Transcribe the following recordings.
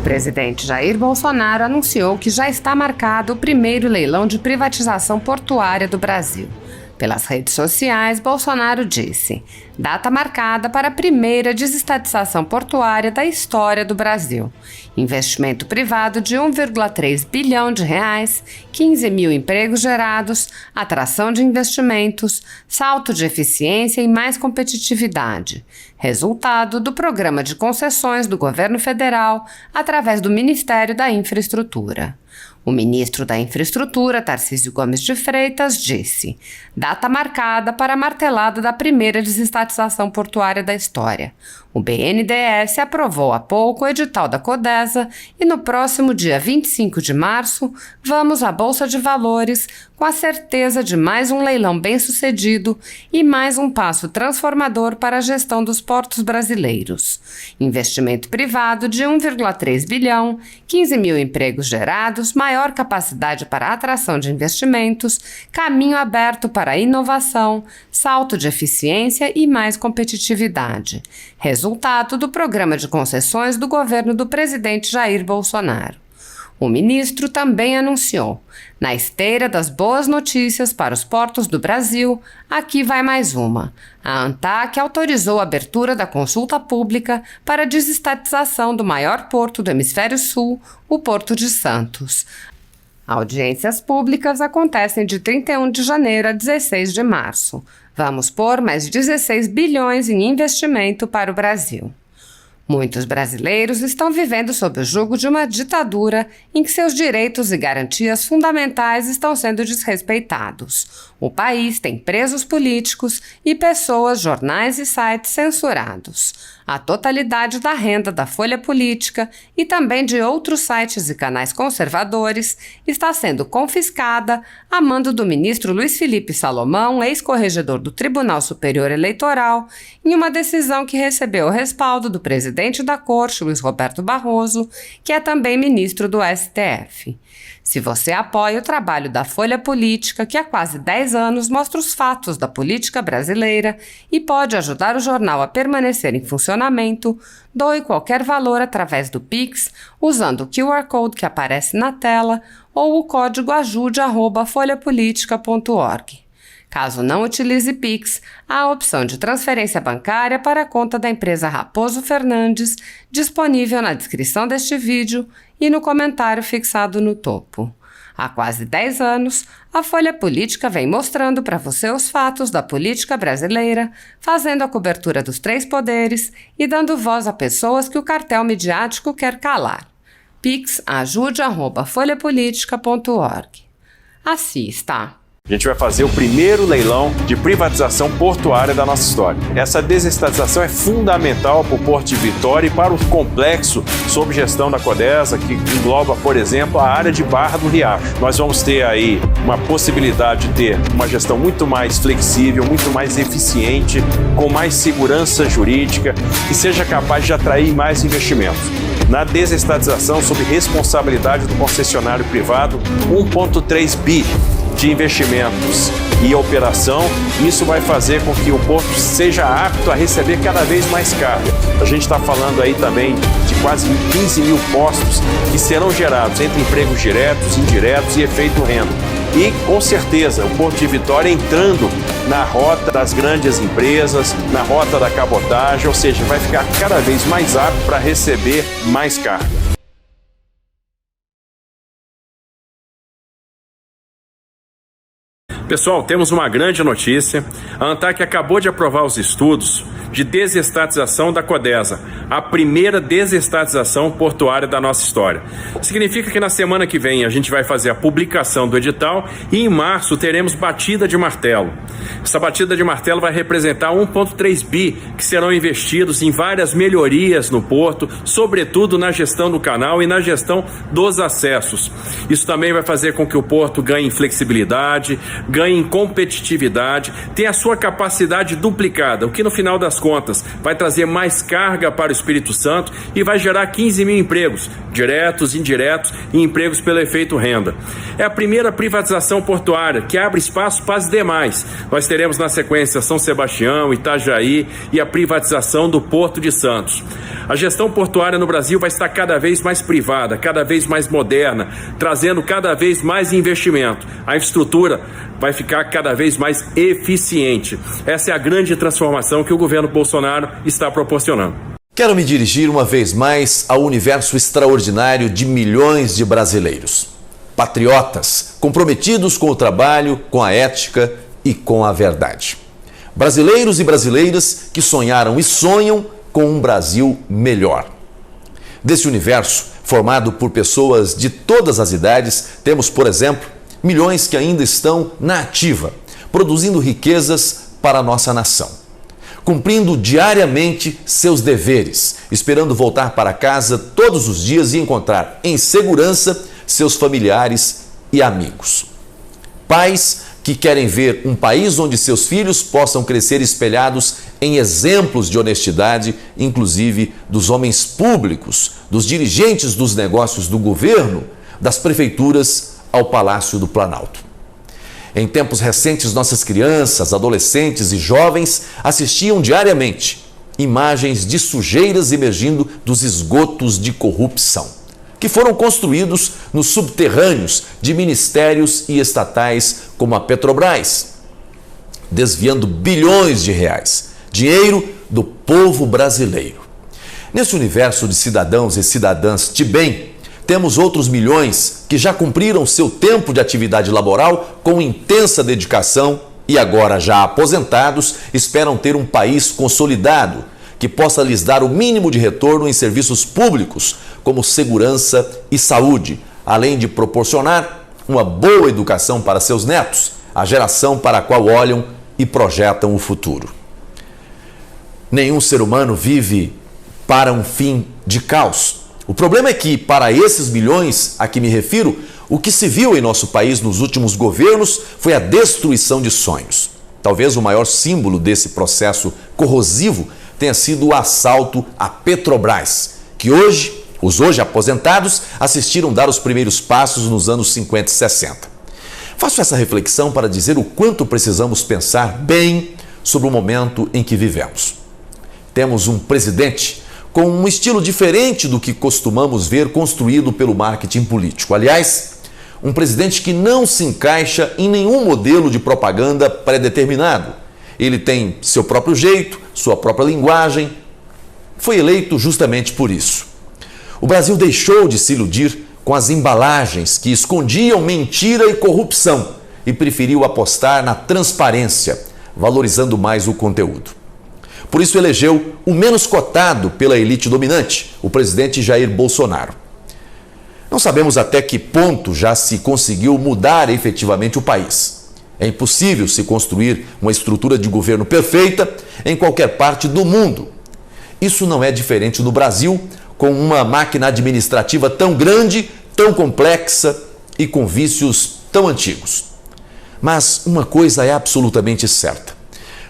presidente Jair Bolsonaro anunciou que já está marcado o primeiro leilão de privatização portuária do Brasil. Pelas redes sociais, Bolsonaro disse: data marcada para a primeira desestatização portuária da história do Brasil. Investimento privado de 1,3 bilhão de reais, 15 mil empregos gerados, atração de investimentos, salto de eficiência e mais competitividade. Resultado do programa de concessões do governo federal através do Ministério da Infraestrutura. O ministro da Infraestrutura, Tarcísio Gomes de Freitas, disse: data marcada para a martelada da primeira desestatização portuária da história. O BNDES aprovou há pouco o edital da Codesa e no próximo dia 25 de março vamos à Bolsa de Valores com a certeza de mais um leilão bem-sucedido e mais um passo transformador para a gestão dos portos brasileiros. Investimento privado de 1,3 bilhão, 15 mil empregos gerados, maior capacidade para a atração de investimentos, caminho aberto para a inovação, salto de eficiência e mais competitividade. Resultado do programa de concessões do governo do presidente Jair Bolsonaro. O ministro também anunciou: na esteira das boas notícias para os portos do Brasil, aqui vai mais uma. A ANTAQ autorizou a abertura da consulta pública para a desestatização do maior porto do Hemisfério Sul, o Porto de Santos. Audiências públicas acontecem de 31 de janeiro a 16 de março. Vamos pôr mais 16 bilhões em investimento para o Brasil. Muitos brasileiros estão vivendo sob o jugo de uma ditadura em que seus direitos e garantias fundamentais estão sendo desrespeitados. O país tem presos políticos e pessoas, jornais e sites censurados. A totalidade da renda da Folha Política e também de outros sites e canais conservadores está sendo confiscada a mando do ministro Luiz Felipe Salomão, ex-corregedor do Tribunal Superior Eleitoral, em uma decisão que recebeu o respaldo do presidente da Corte, Luiz Roberto Barroso, que é também ministro do STF. Se você apoia o trabalho da Folha Política, que há quase 10 anos mostra os fatos da política brasileira e pode ajudar o jornal a permanecer em funcionamento, doe qualquer valor através do Pix, usando o QR Code que aparece na tela ou o código ajude@folhapolitica.org. Caso não utilize Pix, há a opção de transferência bancária para a conta da empresa Raposo Fernandes, disponível na descrição deste vídeo e no comentário fixado no topo. Há quase 10 anos, a Folha Política vem mostrando para você os fatos da política brasileira, fazendo a cobertura dos 3 poderes e dando voz a pessoas que o cartel midiático quer calar. Pix ajude@folhapolitica.org. Assista! A gente vai fazer o primeiro leilão de privatização portuária da nossa história. Essa desestatização é fundamental para o Porto de Vitória e para o complexo sob gestão da Codesa, que engloba, por exemplo, a área de Barra do Riacho. Nós vamos ter aí uma possibilidade de ter uma gestão muito mais flexível, muito mais eficiente, com mais segurança jurídica e seja capaz de atrair mais investimentos. Na desestatização, sob responsabilidade do concessionário privado, 1,3 bi de investimentos e operação, isso vai fazer com que o porto seja apto a receber cada vez mais carga. A gente está falando aí também de quase 15 mil postos que serão gerados entre empregos diretos, indiretos e efeito renda. E, com certeza, o Porto de Vitória entrando na rota das grandes empresas, na rota da cabotagem, ou seja, vai ficar cada vez mais apto para receber mais carga. Pessoal, temos uma grande notícia. A ANTAQ acabou de aprovar os estudos de desestatização da Codesa, a primeira desestatização portuária da nossa história. Significa que na semana que vem a gente vai fazer a publicação do edital e em março teremos batida de martelo. Essa batida de martelo vai representar 1,3 bi que serão investidos em várias melhorias no porto, sobretudo na gestão do canal e na gestão dos acessos. Isso também vai fazer com que o porto ganhe flexibilidade, ganhe em competitividade, tenha a sua capacidade duplicada, o que no final das contas vai trazer mais carga para o Espírito Santo e vai gerar 15 mil empregos, diretos, indiretos e empregos pelo efeito renda. É a primeira privatização portuária que abre espaço para as demais. Nós teremos na sequência São Sebastião, Itajaí e a privatização do Porto de Santos. A gestão portuária no Brasil vai estar cada vez mais privada, cada vez mais moderna, trazendo cada vez mais investimento. A infraestrutura vai ficar cada vez mais eficiente. Essa é a grande transformação que o governo Bolsonaro está proporcionando. Quero me dirigir uma vez mais ao universo extraordinário de milhões de brasileiros. Patriotas, comprometidos com o trabalho, com a ética e com a verdade. Brasileiros e brasileiras que sonharam e sonham com um Brasil melhor. Desse universo, formado por pessoas de todas as idades, temos, por exemplo, milhões que ainda estão na ativa, produzindo riquezas para a nossa nação, cumprindo diariamente seus deveres, esperando voltar para casa todos os dias e encontrar em segurança seus familiares e amigos. Pais que querem ver um país onde seus filhos possam crescer espelhados em exemplos de honestidade, inclusive dos homens públicos, dos dirigentes dos negócios do governo, das prefeituras ao Palácio do Planalto. Em tempos recentes, nossas crianças, adolescentes e jovens assistiam diariamente imagens de sujeiras emergindo dos esgotos de corrupção, que foram construídos nos subterrâneos de ministérios e estatais como a Petrobras, desviando bilhões de reais, dinheiro do povo brasileiro. Nesse universo de cidadãos e cidadãs de bem, temos outros milhões que já cumpriram seu tempo de atividade laboral com intensa dedicação e agora já aposentados esperam ter um país consolidado que possa lhes dar o mínimo de retorno em serviços públicos como segurança e saúde, além de proporcionar uma boa educação para seus netos, a geração para a qual olham e projetam o futuro. Nenhum ser humano vive para um fim de caos. O problema é que, para esses milhões a que me refiro, o que se viu em nosso país nos últimos governos foi a destruição de sonhos. Talvez o maior símbolo desse processo corrosivo tenha sido o assalto à Petrobras, que os hoje aposentados assistiram dar os primeiros passos nos anos 50 e 60. Faço essa reflexão para dizer o quanto precisamos pensar bem sobre o momento em que vivemos. Temos um presidente com um estilo diferente do que costumamos ver construído pelo marketing político. Aliás, um presidente que não se encaixa em nenhum modelo de propaganda pré-determinado. Ele tem seu próprio jeito, sua própria linguagem. Foi eleito justamente por isso. O Brasil deixou de se iludir com as embalagens que escondiam mentira e corrupção e preferiu apostar na transparência, valorizando mais o conteúdo. Por isso elegeu o menos cotado pela elite dominante, o presidente Jair Bolsonaro. Não sabemos até que ponto já se conseguiu mudar efetivamente o país. É impossível se construir uma estrutura de governo perfeita em qualquer parte do mundo. Isso não é diferente no Brasil, com uma máquina administrativa tão grande, tão complexa e com vícios tão antigos. Mas uma coisa é absolutamente certa.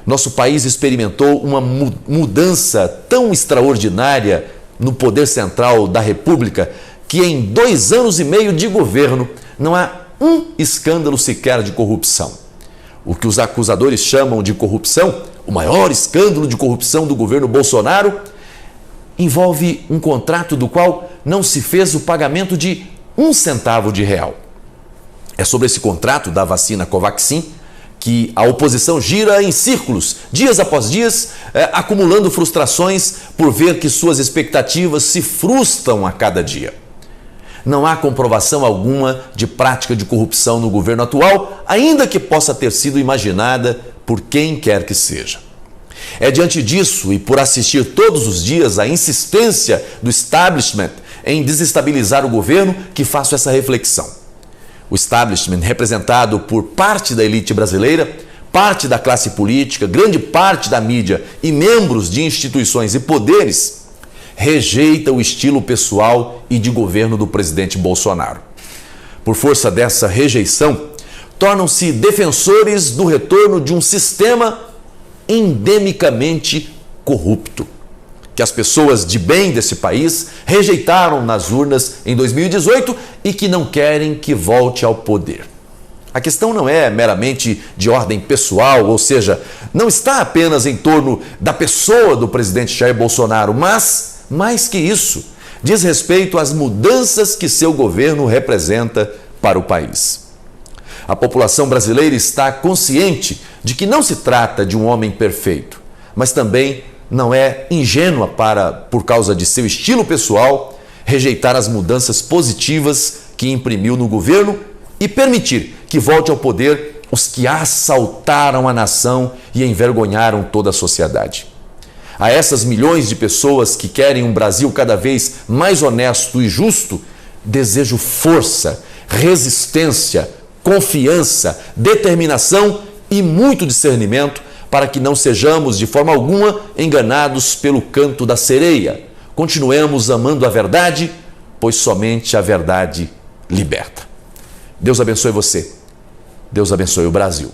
Nosso país experimentou uma mudança tão extraordinária no poder central da República que em 2 anos e meio de governo não há um escândalo sequer de corrupção. O que os acusadores chamam de corrupção, o maior escândalo de corrupção do governo Bolsonaro, envolve um contrato do qual não se fez o pagamento de 1 centavo de real. É sobre esse contrato da vacina Covaxin que a oposição gira em círculos, dias após dias, acumulando frustrações por ver que suas expectativas se frustram a cada dia. Não há comprovação alguma de prática de corrupção no governo atual, ainda que possa ter sido imaginada por quem quer que seja. É diante disso e por assistir todos os dias à insistência do establishment em desestabilizar o governo que faço essa reflexão. O establishment, representado por parte da elite brasileira, parte da classe política, grande parte da mídia e membros de instituições e poderes, rejeita o estilo pessoal e de governo do presidente Bolsonaro. Por força dessa rejeição, tornam-se defensores do retorno de um sistema endemicamente corrupto, que as pessoas de bem desse país rejeitaram nas urnas em 2018 e que não querem que volte ao poder. A questão não é meramente de ordem pessoal, ou seja, não está apenas em torno da pessoa do presidente Jair Bolsonaro, mas mais que isso, diz respeito às mudanças que seu governo representa para o país. A população brasileira está consciente de que não se trata de um homem perfeito, mas também não é ingênua por causa de seu estilo pessoal, rejeitar as mudanças positivas que imprimiu no governo e permitir que volte ao poder os que assaltaram a nação e envergonharam toda a sociedade. A essas milhões de pessoas que querem um Brasil cada vez mais honesto e justo, desejo força, resistência, confiança, determinação e muito discernimento para que não sejamos de forma alguma enganados pelo canto da sereia. Continuemos amando a verdade, pois somente a verdade liberta. Deus abençoe você. Deus abençoe o Brasil.